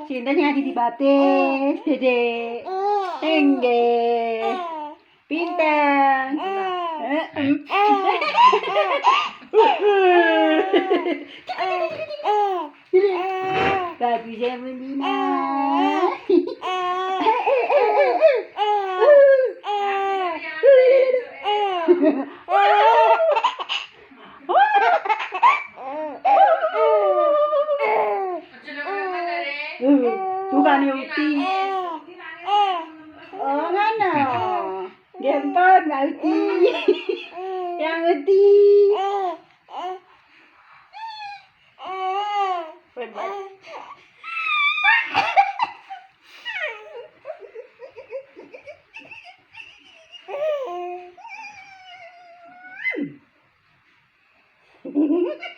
Cinta ngaji di batis, Dede. Enggak. Pintar. Bagusnya Melina. Tuh kan Uti. Oh ngana. Gempot nggak Uti. Yang Uti. Hehehe